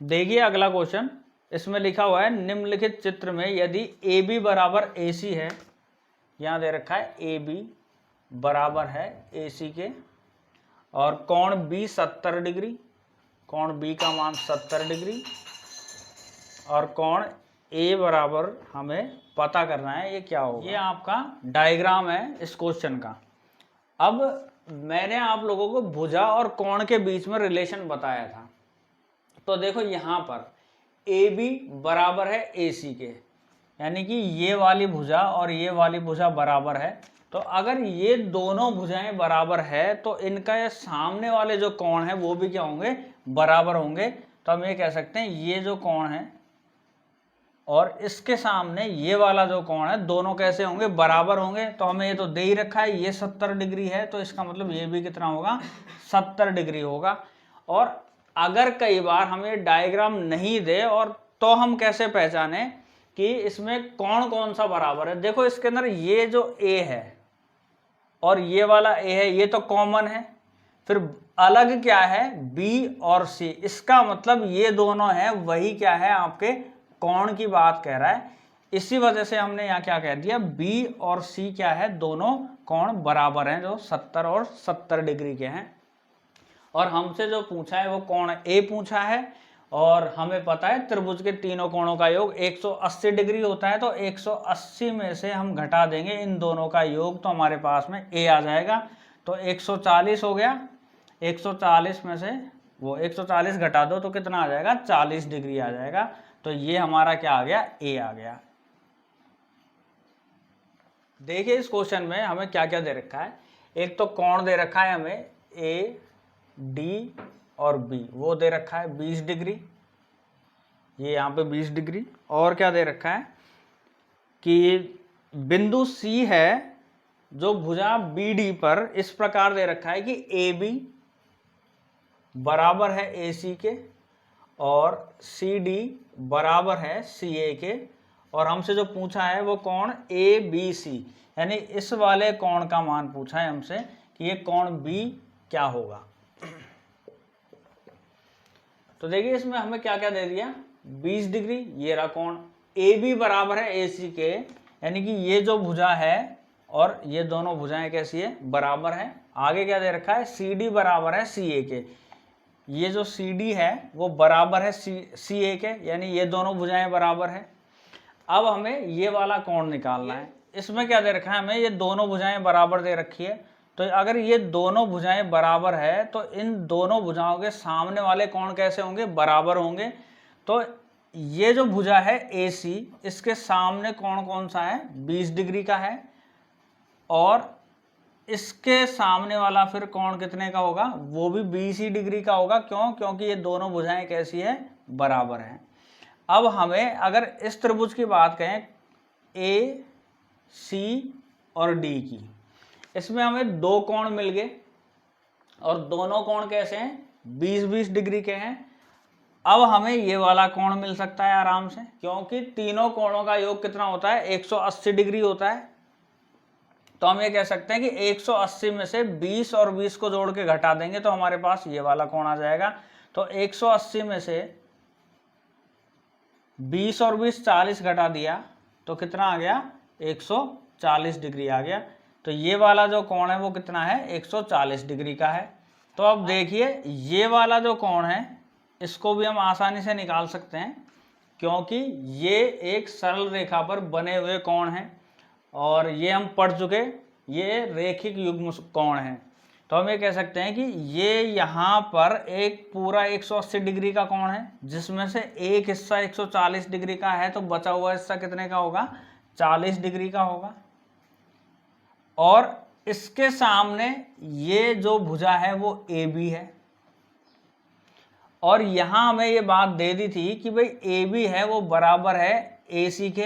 देखिए अगला क्वेश्चन, इसमें लिखा हुआ है निम्नलिखित चित्र में यदि ए बी बराबर ए सी है, यहाँ दे रखा है ए बी बराबर है ए सी के, और कोण बी 70 डिग्री, कोण बी का मान 70 डिग्री, और कोण ए बराबर हमें पता करना है ये क्या होगा। ये आपका डायग्राम है इस क्वेश्चन का। अब मैंने आप लोगों को भुजा और कोण के बीच में रिलेशन बताया था, तो देखो यहाँ पर ए बी बराबर है ए सी के, यानी कि ये वाली भुजा और ये वाली भुजा बराबर है। तो अगर ये दोनों भुजाएं बराबर है तो इनका ये सामने वाले जो कोण है वो भी क्या होंगे, बराबर होंगे। तो हम ये कह सकते हैं ये जो कोण है और इसके सामने ये वाला जो कोण है, दोनों कैसे होंगे, बराबर होंगे। तो हमें ये तो दे ही रखा है ये 70 डिग्री है, तो इसका मतलब ये भी कितना होगा, 70 डिग्री होगा। और अगर कई बार हमें डायग्राम नहीं दे और तो हम कैसे पहचाने कि इसमें कौन कौन सा बराबर है। देखो इसके अंदर ये जो ए है और ये वाला ए है, ये तो कॉमन है, फिर अलग क्या है बी और सी, इसका मतलब ये दोनों हैं वही क्या है, आपके कोण की बात कह रहा है। इसी वजह से हमने यहाँ क्या कह दिया, बी और सी क्या है, दोनों कोण बराबर हैं, जो 70 और 70 डिग्री के हैं। और हमसे जो पूछा है वो कोण ए पूछा है, और हमें पता है त्रिभुज के तीनों कोणों का योग 180 डिग्री होता है। तो 180 में से हम घटा देंगे इन दोनों का योग, तो हमारे पास में ए आ जाएगा। तो 140 हो गया, 140 में से वो 140 घटा दो तो कितना आ जाएगा, 40 डिग्री आ जाएगा। तो ये हमारा क्या आ गया, ए आ गया। देखिए इस क्वेश्चन में हमें क्या क्या दे रखा है। एक तो कोण दे रखा है हमें ए डी और बी, वो दे रखा है 20 डिग्री, ये यहाँ पे 20 डिग्री। और क्या दे रखा है कि बिंदु सी है जो भुजा बी डी पर इस प्रकार दे रखा है कि ए बी बराबर है ए सी के और सी डी बराबर है सी ए के। और हमसे जो पूछा है वो कोण ए बी सी, यानी इस वाले कोण का मान पूछा है हमसे कि ये कोण बी क्या होगा। तो देखिए इसमें हमें क्या क्या दे दिया, 20 डिग्री, ये रहा कोण ए बी बराबर है ए सी के, यानी कि ये जो भुजा है और ये दोनों भुजाएं कैसी है, बराबर है। आगे क्या दे रखा है, सी डी बराबर है सी ए के, ये जो सी डी है वो बराबर है सी ए के, यानी ये दोनों भुजाएं बराबर है। अब हमें ये वाला कोण निकालना है। इसमें क्या दे रखा है हमें, ये दोनों भुजाएं बराबर दे रखी है। तो अगर ये दोनों भुजाएं बराबर है तो इन दोनों भुजाओं के सामने वाले कोण कैसे होंगे, बराबर होंगे। तो ये जो भुजा है AC, इसके सामने कोण कौन सा है, 20 डिग्री का है, और इसके सामने वाला फिर कोण कितने का होगा, वो भी 20 ही डिग्री का होगा। क्यों, क्योंकि ये दोनों भुजाएं कैसी है, बराबर है। अब हमें अगर इस त्रिभुज की बात करें A, C और D की, इसमें हमें दो कोण मिल गए और दोनों कोण कैसे हैं, 20-20 डिग्री के हैं। अब हमें ये वाला कोण मिल सकता है आराम से, क्योंकि तीनों कोणों का योग कितना होता है, 180 डिग्री होता है। तो हम ये कह सकते हैं कि 180 में से 20 और 20 को जोड़ के घटा देंगे तो हमारे पास ये वाला कोण आ जाएगा। तो 180 में से 20 और 20 40 घटा दिया तो कितना आ गया, 140 डिग्री आ गया। तो ये वाला जो कोण है वो कितना है, 140 डिग्री का है। तो अब देखिए ये वाला जो कोण है इसको भी हम आसानी से निकाल सकते हैं, क्योंकि ये एक सरल रेखा पर बने हुए कोण हैं और ये हम पढ़ चुके, ये रेखिक युग्म कोण है। तो हम ये कह सकते हैं कि ये यहाँ पर एक पूरा 180 डिग्री का कोण है, जिसमें से एक हिस्सा 140 डिग्री का है, तो बचा हुआ हिस्सा कितने का होगा, 40 डिग्री का होगा। और इसके सामने ये जो भुजा है वो ए बी है, और यहां हमें ये बात दे दी थी कि भाई ए बी है वो बराबर है ए सी के।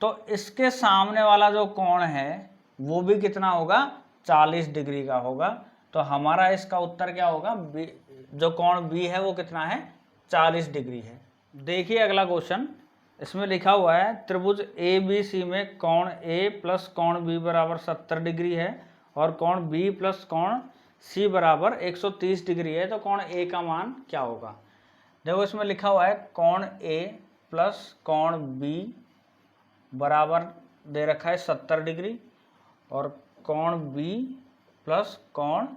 तो इसके सामने वाला जो कोण है वो भी कितना होगा, 40 डिग्री का होगा। तो हमारा इसका उत्तर क्या होगा, जो कोण बी है वो कितना है, 40 डिग्री है। देखिए अगला क्वेश्चन, इसमें लिखा हुआ है त्रिभुज ए बी सी में कोण ए प्लस कोण बी बराबर 70 डिग्री है और कोण बी प्लस कोण सी बराबर 130 डिग्री है। तो कोण ए का मान क्या होगा। देखो इसमें लिखा हुआ है कोण ए प्लस कोण बी बराबर दे रखा है 70 डिग्री और कोण बी प्लस कोण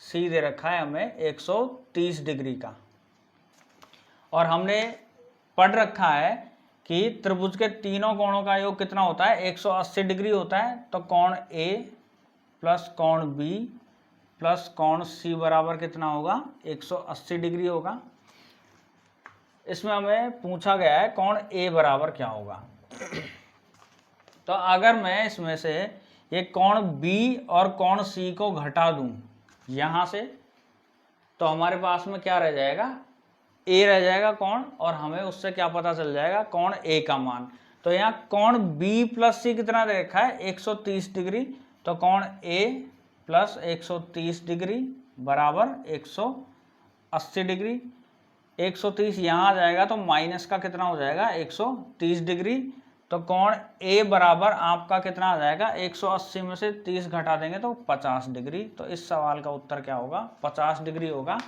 सी दे रखा है हमें 130 डिग्री का। और हमने पढ़ रखा है कि त्रिभुज के तीनों कोणों का योग कितना होता है, 180 डिग्री होता है। तो कोण ए प्लस कोण बी प्लस कोण सी बराबर कितना होगा, 180 डिग्री होगा। इसमें हमें पूछा गया है कोण ए बराबर क्या होगा। तो अगर मैं इसमें से ये कोण बी और कोण सी को घटा दूं यहाँ से, तो हमारे पास में क्या रह जाएगा, ए रह जाएगा कोण, और हमें उससे क्या पता चल जाएगा, कोण ए का मान। तो यहाँ कोण बी प्लस सी कितना दे रखा है, 130 डिग्री। तो कोण ए प्लस 130 डिग्री बराबर 180 डिग्री। 130 यहाँ आ जाएगा तो माइनस का कितना हो जाएगा, 130 डिग्री। तो कोण ए बराबर आपका कितना आ जाएगा, 180 में से 30 घटा देंगे तो 50 डिग्री। तो इस सवाल का उत्तर क्या होगा, 50 डिग्री होगा।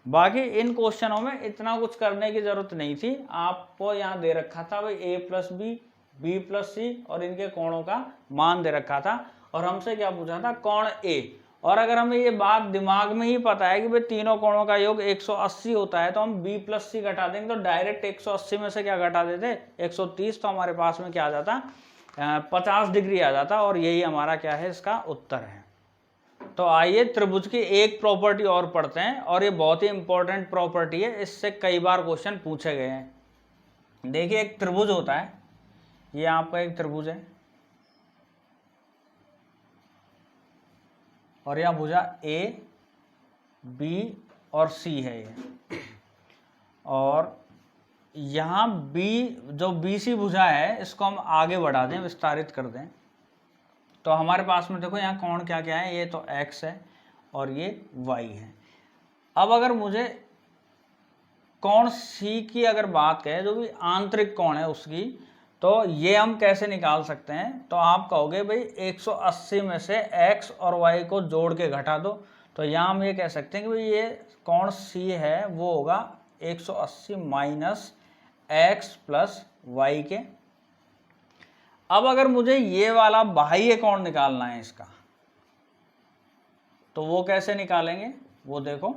बाकी इन क्वेश्चनों में इतना कुछ करने की जरूरत नहीं थी। आपको यहाँ दे रखा था भाई ए प्लस बी, बी प्लस सी और इनके कोणों का मान दे रखा था, और हमसे क्या पूछा था, कोण ए। और अगर हमें ये बात दिमाग में ही पता है कि भाई तीनों कोणों का योग 180 होता है, तो हम b प्लस सी घटा देंगे तो डायरेक्ट 180 में से क्या घटा देते, 130। तो हमारे पास में क्या आ जाता, 50 डिग्री आ जाता, और यही हमारा क्या है, इसका उत्तर है। तो आइए त्रिभुज की एक प्रॉपर्टी और पढ़ते हैं, और ये बहुत ही इंपॉर्टेंट प्रॉपर्टी है, इससे कई बार क्वेश्चन पूछे गए हैं। देखिए एक त्रिभुज होता है, ये आपका एक त्रिभुज है और यह भुजा ए बी और सी है ये, और यहाँ बी जो बी सी भुजा है इसको हम आगे बढ़ा दें, विस्तारित कर दें। तो हमारे पास में देखो यहाँ कोण क्या क्या है, ये तो x है और ये y है। अब अगर मुझे कोण C की अगर बात करें, जो भी आंतरिक कोण है उसकी, तो ये हम कैसे निकाल सकते हैं। तो आप कहोगे भाई 180 में से x और y को जोड़ के घटा दो। तो यहाँ हम ये कह सकते हैं कि भाई ये कोण C है वो होगा 180 माइनस x प्लस y के। अब अगर मुझे ये वाला बाह्य कोण निकालना है इसका, तो वो कैसे निकालेंगे, वो देखो।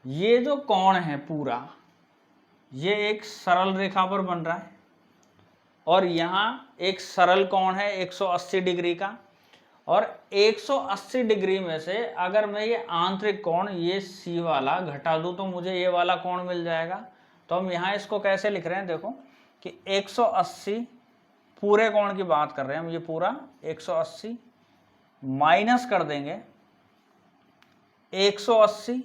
ये जो कोण है पूरा, ये एक सरल रेखा पर बन रहा है, और यहाँ एक सरल कोण है 180 डिग्री का, और 180 डिग्री में से अगर मैं ये आंतरिक कोण ये C वाला घटा दूं तो मुझे ये वाला कोण मिल जाएगा। तो हम यहाँ इसको कैसे लिख रहे हैं, देखो कि 180 पूरे कोण की बात कर रहे हैं हम, ये पूरा 180 माइनस कर देंगे 180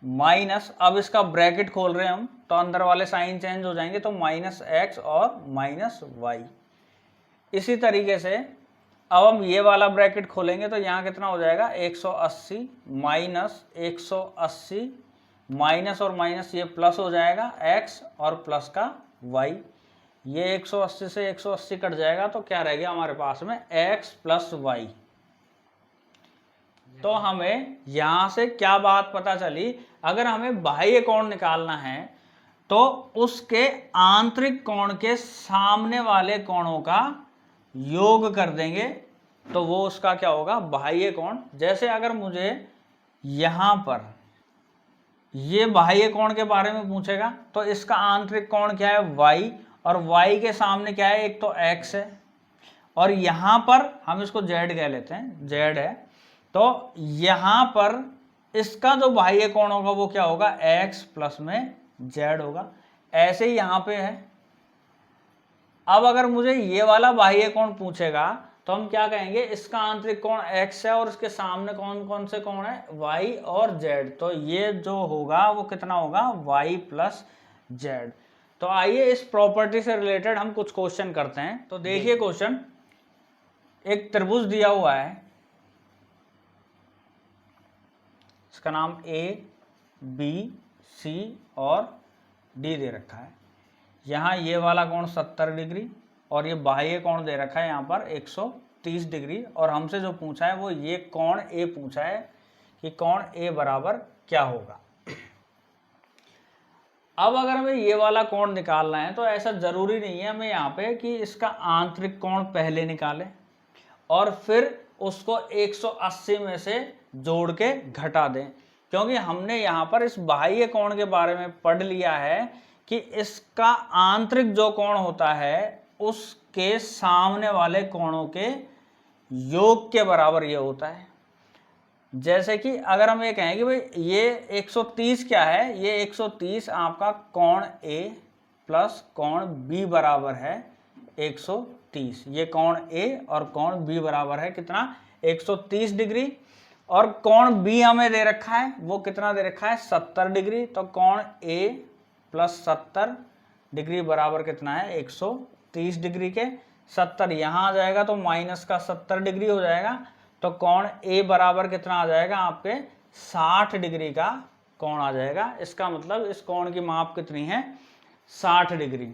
माइनस, अब इसका ब्रैकेट खोल रहे हैं हम तो अंदर वाले साइन चेंज हो जाएंगे, तो माइनस x और माइनस y। इसी तरीके से अब हम ये वाला ब्रैकेट खोलेंगे तो यहाँ कितना हो जाएगा, 180 माइनस 180 माइनस और माइनस ये प्लस हो जाएगा x और प्लस का y। ये 180 से 180 कट जाएगा तो क्या रह गया हमारे पास में, x प्लस y। तो हमें यहाँ से क्या बात पता चली, अगर हमें बाह्य कोण निकालना है तो उसके आंतरिक कोण के सामने वाले कोणों का योग कर देंगे तो वो उसका क्या होगा, बाह्य कोण। जैसे अगर मुझे यहाँ पर ये बाह्य कोण के बारे में पूछेगा तो इसका आंतरिक कोण क्या है, y, और y के सामने क्या है, एक तो x है, और यहाँ पर हम इसको z कह लेते हैं, z है। तो यहाँ पर इसका जो बाह्य कोण होगा वो क्या होगा, x प्लस में z होगा। ऐसे ही यहाँ पे है। अब अगर मुझे ये वाला बाह्य कोण पूछेगा तो हम क्या कहेंगे, इसका आंतरिक कोण x है और इसके सामने कौन कौन से कोण है, y और z। तो ये जो होगा वो कितना होगा, y प्लस z। तो आइए इस प्रॉपर्टी से रिलेटेड हम कुछ क्वेश्चन करते हैं। तो देखिए क्वेश्चन, एक त्रिभुज दिया हुआ है, इसका नाम A, B, C और D दे रखा है। यहाँ ये वाला कोण 70 डिग्री और ये बाह्य कोण दे रखा है यहाँ पर 130 डिग्री, और हमसे जो पूछा है वो ये कोण A पूछा है कि कोण ए बराबर क्या होगा। अब अगर हमें ये वाला कोण निकालना है तो ऐसा जरूरी नहीं है हमें यहाँ पे कि इसका आंतरिक कोण पहले निकालें और फिर उसको 180 में से जोड़ के घटा दें, क्योंकि हमने यहाँ पर इस बाह्य कोण के बारे में पढ़ लिया है कि इसका आंतरिक जो कोण होता है उसके सामने वाले कोणों के योग के बराबर ये होता है। जैसे कि अगर हम ये कहें कि भाई ये 130 क्या है, ये 130 आपका कोण ए प्लस कोण बी बराबर है 130। ये कोण ए और कोण बी बराबर है कितना, 130 डिग्री। और कोण बी हमें दे रखा है, वो कितना दे रखा है, 70 डिग्री। तो कोण ए प्लस 70 डिग्री बराबर कितना है, 130 डिग्री के। 70 यहाँ आ जाएगा तो माइनस का 70 डिग्री हो जाएगा। तो कोण ए बराबर कितना आ जाएगा आपके 60 डिग्री का कोण आ जाएगा। इसका मतलब इस कोण की माप कितनी है, 60 डिग्री।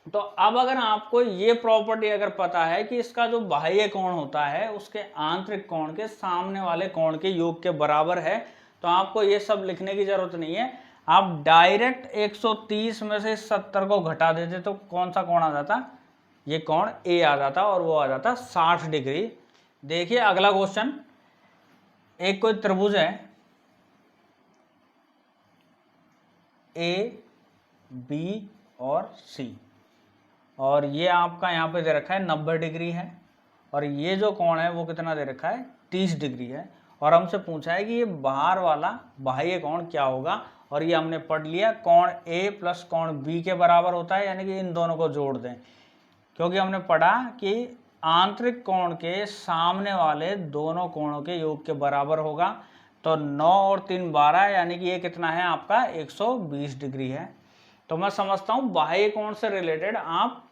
तो अब अगर आपको ये प्रॉपर्टी अगर पता है कि इसका जो बाह्य कोण होता है उसके आंतरिक कोण के सामने वाले कोण के योग के बराबर है, तो आपको ये सब लिखने की जरूरत नहीं है। आप डायरेक्ट 130 में से 70 को घटा देते तो कौन सा कोण आ जाता, ये कोण ए आ जाता और वो आ जाता 60 डिग्री। देखिए अगला क्वेश्चन, एक कोई त्रिभुज है ए बी और सी, और ये आपका यहाँ पे दे रखा है 90 डिग्री है, और ये जो कोण है वो कितना दे रखा है, 30 डिग्री है। और हमसे पूछा है कि ये बाहर वाला बाह्य कोण क्या होगा, और ये हमने पढ़ लिया कोण ए प्लस कोण बी के बराबर होता है, यानी कि इन दोनों को जोड़ दें, क्योंकि हमने पढ़ा कि आंतरिक कोण के सामने वाले दोनों कोणों के योग के बराबर होगा। तो 9 और 3 12, यानी कि ये कितना है आपका 120 डिग्री है। तो मैं समझता हूँ बाह्य कोण से रिलेटेड आप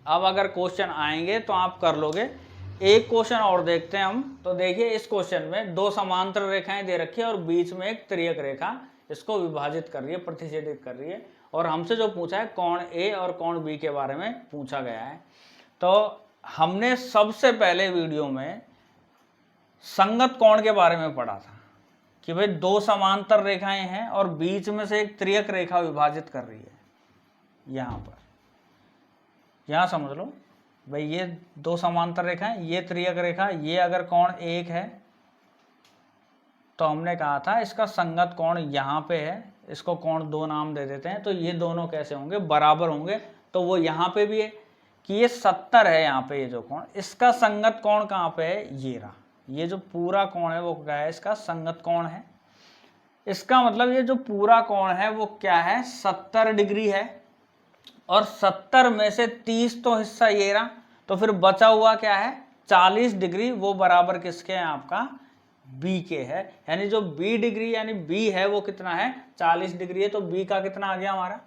अब अगर क्वेश्चन आएंगे तो आप कर लोगे। एक क्वेश्चन और देखते हैं हम। तो देखिए इस क्वेश्चन में दो समांतर रेखाएं दे रखी है और बीच में एक त्रियक रेखा इसको विभाजित कर रही है, प्रतिच्छेदित कर रही है, और हमसे जो पूछा है कोण ए और कोण बी के बारे में पूछा गया है। तो हमने सबसे पहले वीडियो में संगत कोण के बारे में पढ़ा था कि भाई दो समांतर रेखाएं हैं और बीच में से एक त्रियक रेखा विभाजित कर रही है। यहाँ पर यहाँ समझ लो भाई ये दो समांतर रेखाएं, ये त्रियक रेखा, ये अगर कोण एक है तो हमने कहा था इसका संगत कोण यहाँ पे है, इसको कोण दो नाम दे देते हैं। तो ये दोनों कैसे होंगे, बराबर होंगे। तो वो यहाँ पे भी है कि ये 70 है यहाँ पे, ये जो कोण, इसका संगत कोण कहाँ पे है, ये रहा। ये जो पूरा कोण है वो क्या है, इसका संगत कोण है। इसका मतलब ये जो पूरा कोण है वो क्या है, 70 डिग्री है, और 70 में से 30 तो हिस्सा ये रहा, तो फिर बचा हुआ क्या है 40 डिग्री, वो बराबर किसके हैं, आपका बी के है। यानी जो बी डिग्री यानी बी है वो कितना है 40 डिग्री है। तो बी का कितना आ गया हमारा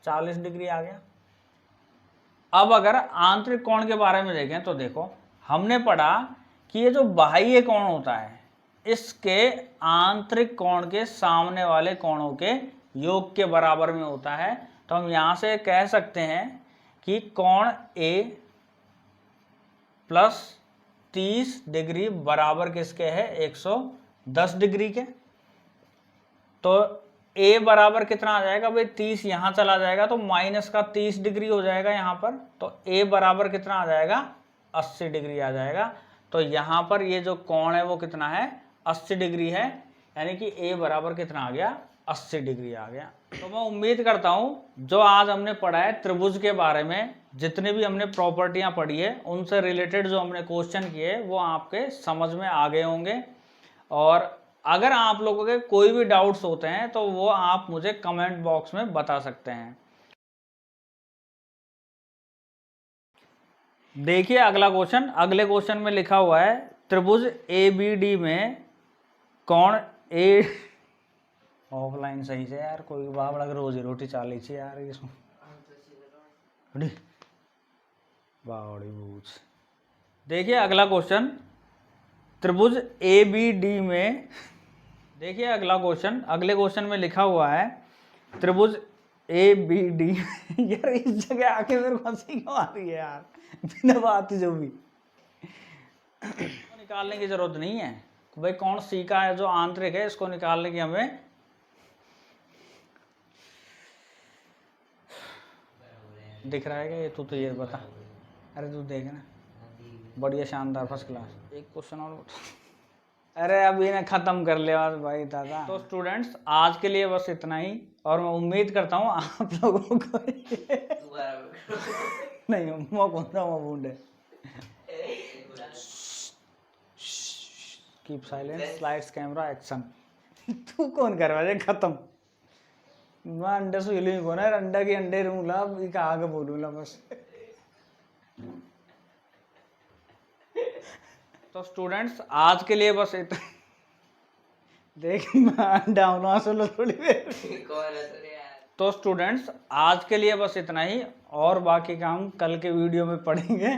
40 डिग्री आ गया। अब अगर आंतरिक कोण के बारे में देखें तो देखो हमने पढ़ा कि ये जो बाह्य कोण होता है इसके आंतरिक कोण के सामने वाले कोणों के योग के बराबर में होता है। तो हम यहां से कह सकते हैं कि कोण ए प्लस 30 डिग्री बराबर किसके है 110 डिग्री के। तो ए बराबर कितना आ जाएगा भाई 30, यहां चला जाएगा तो माइनस का 30 डिग्री हो जाएगा यहाँ पर। तो ए बराबर कितना आ जाएगा 80 डिग्री आ जाएगा। तो यहाँ पर ये जो कोण है वो कितना है 80 डिग्री है, यानी कि ए बराबर कितना आ गया 80 डिग्री आ गया। तो मैं उम्मीद करता हूँ जो आज हमने पढ़ा है त्रिभुज के बारे में, जितने भी हमने प्रॉपर्टियाँ पढ़ी है उनसे रिलेटेड जो हमने क्वेश्चन किए वो आपके समझ में आ गए होंगे। और अगर आप लोगों के कोई भी डाउट्स होते हैं तो वो आप मुझे कमेंट बॉक्स में बता सकते हैं। देखिए अगला क्वेश्चन, अगले क्वेश्चन में लिखा हुआ है त्रिभुज ABD में कोण ए ऑफलाइन सही से यार कोई बाबड़ा रोजी रोटी चाली छे यार इसमें बावड़ी बूझ। देखिए अगला क्वेश्चन त्रिभुज ABD में, देखिए अगला क्वेश्चन, अगले क्वेश्चन में लिखा हुआ है त्रिभुज ABD यार इस जगह आके मेरे को हंसी क्यों आ रही है यार बिना बात जो भी निकालने की जरूरत नहीं है, भाई कौन सी का है जो आंतरिक है, इसको निकालने की हमें दिख रहा है क्या ये? तो ये बता। अरे तू देख ना, बढ़िया शानदार फर्स्ट क्लास। एक क्वेश्चन और बता। अरे अभी ना खत्म कर ले बस भाई दादा। तो स्टूडेंट्स आज के लिए बस इतना ही, और मैं उम्मीद करता हूँ आप लोगों को नहीं मैं कौन सा बूंदे। Keep silence, slides, camera, action. तू कौन करवा दे खत्म। मैं अंडे से हिलूंगी कौन है, अंडा की अंडे रहूंगा, इका आगे बोलूंगा बस। तो स्टूडेंट्स आज के लिए बस इतना। देख मैं अंडा होना सुनो थोड़ी देर। तो स्टूडेंट्स आज के लिए बस इतना ही, और बाकी काम कल के वीडियो में पढ़ेंगे।